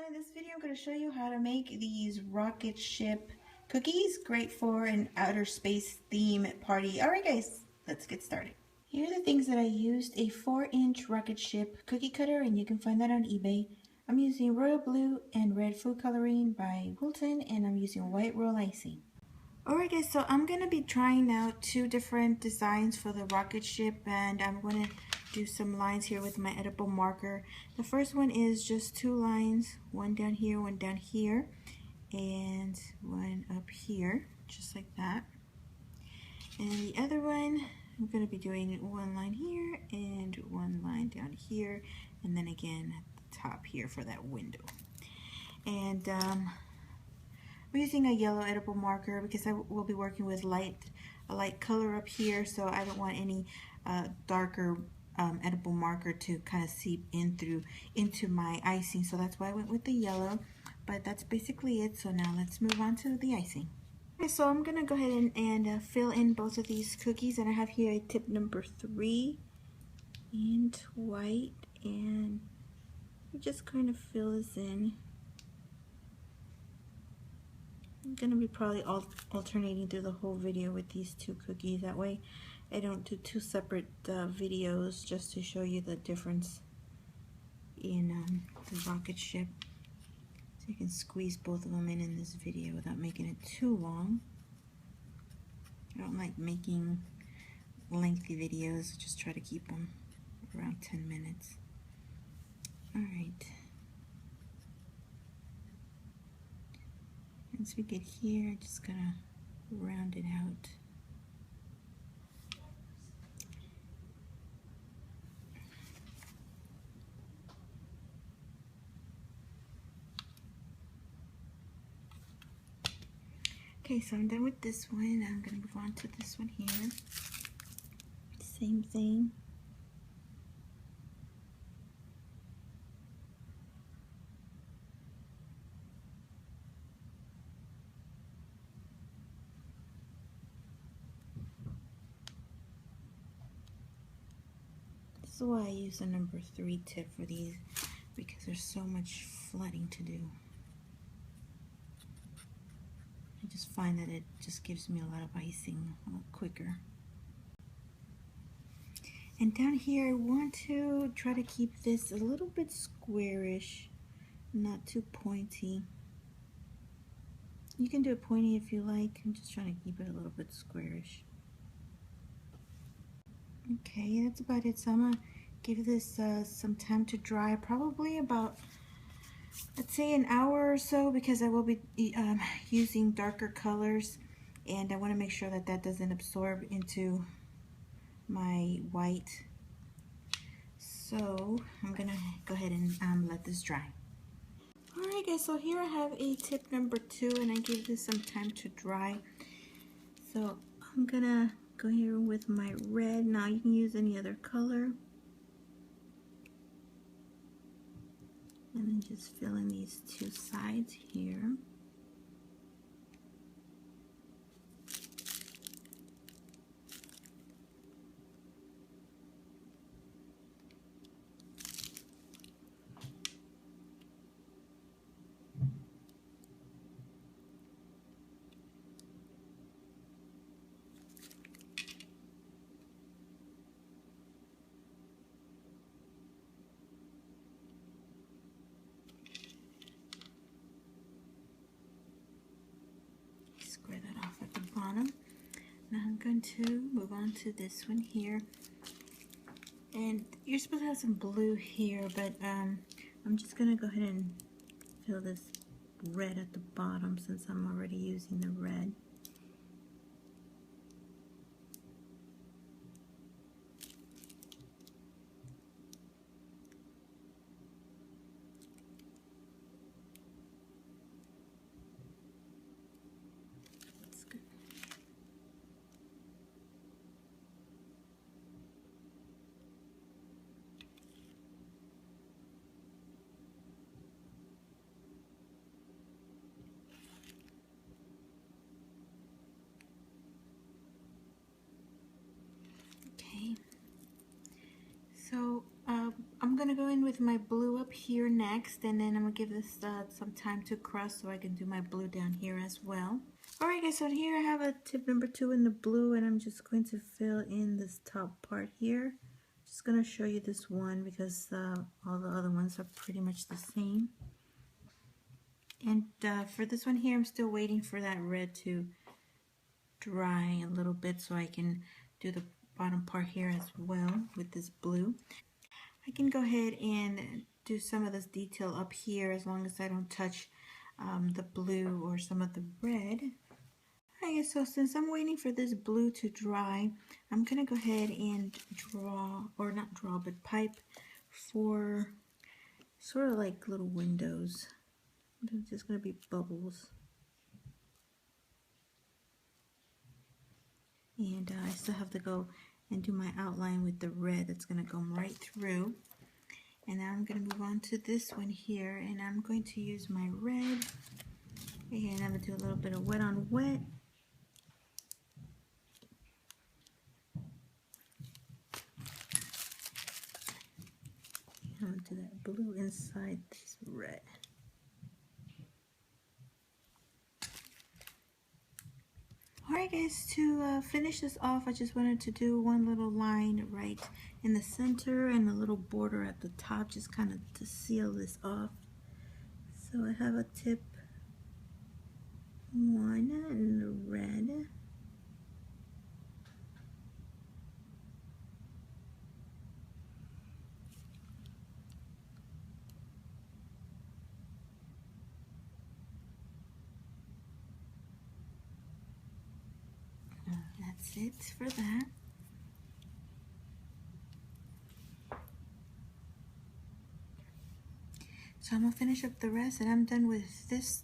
In this video I'm going to show you how to make these rocket ship cookies. Great for an outer space theme party. Alright guys, let's get started. Here are the things that I used. A 4-inch rocket ship cookie cutter, and you can find that on eBay. I'm using royal blue and red food coloring by Wilton, and I'm using white royal icing. Alright guys, so I'm going to be trying out 2 different designs for the rocket ship, and I'm going to do some lines here with my edible marker. The first one is just 2 lines, one down here, and one up here, just like that. And the other one, I'm going to be doing 1 line here and 1 line down here, and then again at the top here for that window. And I'm using a yellow edible marker because I will be working with a light color up here, so I don't want any darker edible marker to kind of seep into my icing, so that's why I went with the yellow. But that's basically it. So now let's move on to the icing. Okay, so I'm gonna go ahead and fill in both of these cookies, and I have here a tip number 3 in white, and you just kind of fill this in. I'm gonna be probably alternating through the whole video with these 2 cookies. That way I don't do 2 separate videos, just to show you the difference in the rocket ship. So you can squeeze both of them in this video without making it too long. I don't like making lengthy videos, just try to keep them around 10 minutes. Alright. Once we get here, I'm just gonna round it out. Okay, so I'm done with this one. I'm gonna move on to this one here. Same thing. This is why I use the number 3 tip for these, because there's so much flooding to do. I just find that it just gives me a lot of icing a lot quicker. And down here I want to try to keep this a little bit squarish, not too pointy. You can do it pointy if you like. I'm just trying to keep it a little bit squarish. Okay, that's about it. So I'm gonna give this some time to dry, probably about, let's say, an hour or so, because I will be using darker colors, and I want to make sure that that doesn't absorb into my white. So I'm gonna go ahead and let this dry. Alright guys, so here I have a tip number 2, and I give this some time to dry. So I'm gonna go here with my red. Now you can use any other color. And then just fill in these 2 sides here. Square that off at the bottom. Now I'm going to move on to this one here. And you're supposed to have some blue here, but I'm just going to go ahead and fill this red at the bottom since I'm already using the red. with my blue up here next, and then I'm going to give this some time to crust so I can do my blue down here as well. Alright guys, so here I have a tip number 2 in the blue, and I'm just going to fill in this top part here. Just going to show you this one because all the other ones are pretty much the same. And for this one here, I'm still waiting for that red to dry a little bit so I can do the bottom part here as well with this blue. I can go ahead and do some of this detail up here as long as I don't touch the blue or some of the red. Alright, so since I'm waiting for this blue to dry, I'm going to go ahead and draw, or not draw, but pipe for sort of like little windows. It's just going to be bubbles. And I still have to go and do my outline with the red that's going to come right through. And now I'm going to move on to this one here, and I'm going to use my red, and I'm going to do a little bit of wet on wet. I'm going to do that blue inside this red. Alright guys, to finish this off, I just wanted to do one little line right in the center and a little border at the top, just kind of to seal this off. So I have a tip 1 in the red. That's it for that. So I'm going to finish up the rest, and I'm done with this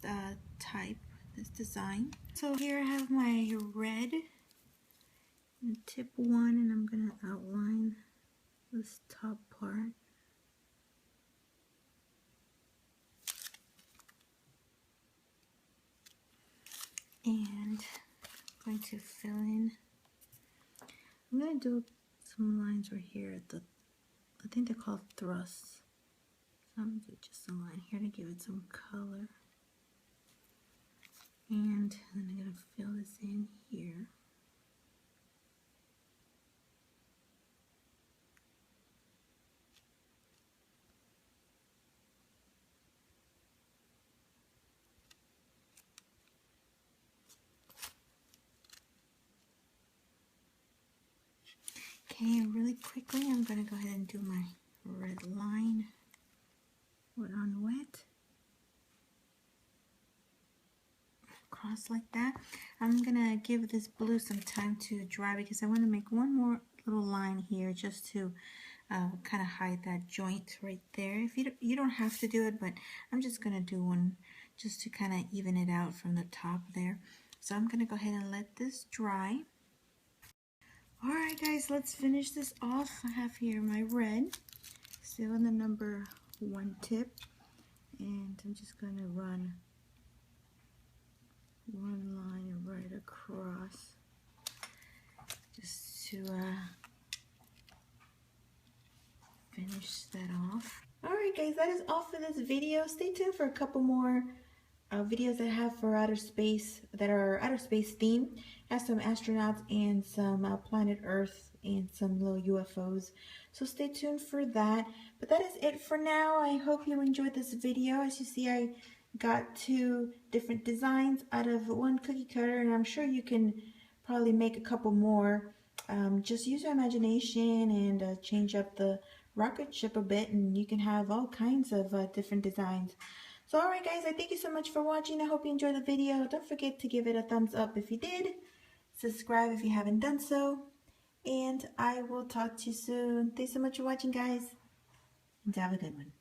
this design. So here I have my red and tip 1, and I'm going to outline this top part. And I'm going to fill in. I'm going to do some lines right here at the, I think they're called thrusts. So I'm going to do just a line here to give it some color. And then I'm going to fill this in here. Okay, really quickly, I'm going to go ahead and do my red line, wet on wet, cross like that. I'm going to give this blue some time to dry because I want to make one more little line here just to kind of hide that joint right there. If you don't have to do it, but I'm just going to do one just to kind of even it out from the top there. So I'm going to go ahead and let this dry. Alright guys, let's finish this off. I have here my red, still in the number 1 tip, and I'm just going to run one line right across just to finish that off. Alright guys, that is all for this video. Stay tuned for a couple more videos that I have for outer space, that are outer space themed. I have some astronauts and some planet Earth and some little UFOs. So stay tuned for that. But that is it for now. I hope you enjoyed this video. As you see, I got 2 different designs out of one cookie cutter, and I'm sure you can probably make a couple more. Just use your imagination and change up the rocket ship a bit, and you can have all kinds of different designs. So alright guys, I thank you so much for watching. I hope you enjoyed the video. Don't forget to give it a thumbs up if you did. Subscribe if you haven't done so. And I will talk to you soon. Thanks so much for watching guys. And have a good one.